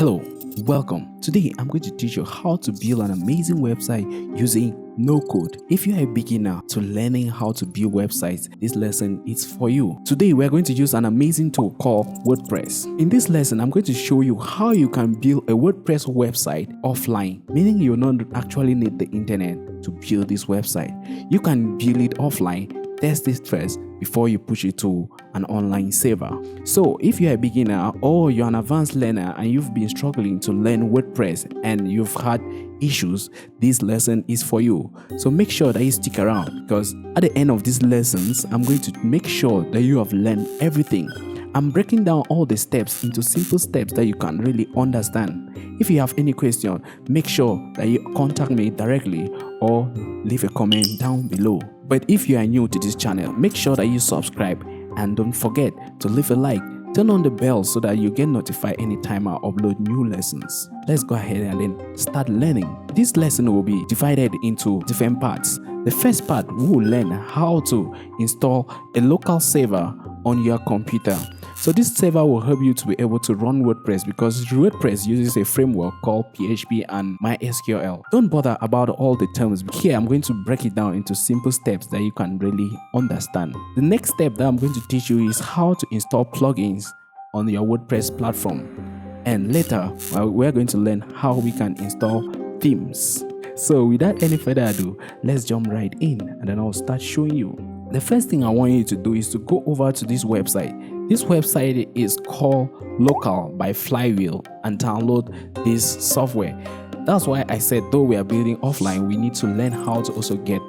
Hello, welcome. Today I'm going to teach you how to build an amazing website using no code. If you are a beginner to learning how to build websites, this lesson is for you. Today we are going to use an amazing tool called WordPress. In this lesson, I'm going to show you how you can build a WordPress website offline, meaning you don't actually need the internet to build this website. You can build it offline, test it first before you push it to an online server. So if you're a beginner or you're an advanced learner and you've been struggling to learn WordPress and you've had issues, this lesson is for you. So make sure that you stick around, because at the end of these lessons, I'm going to make sure that you have learned everything. I'm breaking down all the steps into simple steps that you can really understand. If you have any question, make sure that you contact me directly or leave a comment down below. But if you are new to this channel, make sure that you subscribe and don't forget to leave a like. Turn on the bell so that you get notified anytime I upload new lessons. Let's go ahead and then start learning. This lesson will be divided into different parts. The first part, we will learn how to install a local server on your computer. So this server will help you to be able to run WordPress, because WordPress uses a framework called PHP and MySQL. Don't bother about all the terms. Here I'm going to break it down into simple steps that you can really understand. The next step that I'm going to teach you is how to install plugins on your WordPress platform. And later, we're going to learn how we can install themes. So without any further ado, let's jump right in and then I'll start showing you. The first thing I want you to do is to go over to this website. This website is called Locale by Flywheel, and download this software. That's why I said, though we are building offline, we need to learn how to also get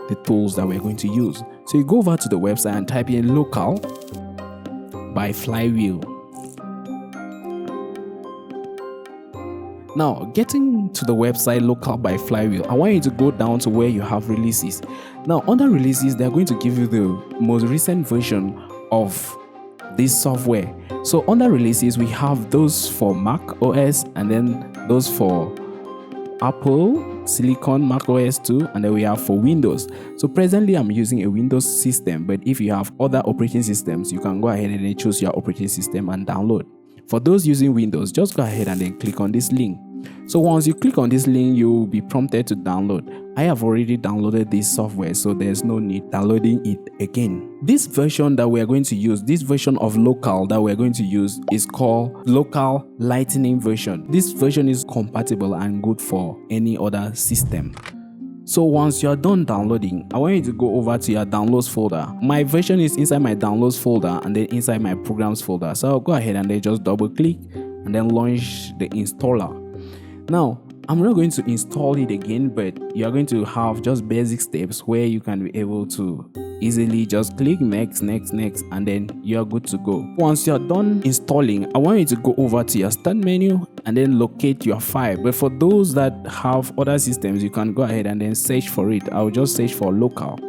the tools that we're going to use. So you go over to the website and type in Locale by Flywheel. Now, getting to the website Locale by Flywheel, I want you to go down to where you have releases. Now, under releases, they're going to give you the most recent version of this software. So under releases, we have those for Mac OS, and then those for Apple, Silicon, Mac OS 2, and then we have for Windows. So presently I'm using a Windows system, but if you have other operating systems, you can go ahead and then choose your operating system and download. For those using Windows, just go ahead and then click on this link. So once you click on this link, you will be prompted to download. I have already downloaded this software, so there's no need downloading it again. This version that we're going to use, this version of Locale that we're going to use, is called Locale Lightning version. This version is compatible and good for any other system. So once you're done downloading, I want you to go over to your downloads folder. My version is inside my downloads folder and then inside my programs folder. So I'll go ahead and then just double click and then launch the installer. Now, I'm not going to install it again, but you're going to have just basic steps where you can be able to easily just click next, and then you're good to go. Once you're done installing, I want you to go over to your start menu and then locate your file. But for those that have other systems, you can go ahead and then search for it. I'll just search for Locale.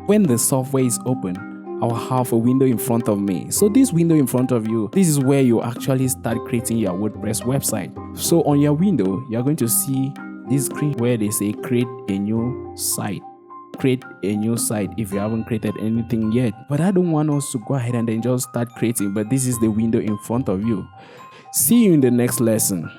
When the software is open, I'll have a window in front of me. So this window in front of you, this is where you actually start creating your WordPress website. So on your window, you're going to see this screen where they say create a new site. Create a new site if you haven't created anything yet. But I don't want us to go ahead and then just start creating, but this is the window in front of you. See you in the next lesson.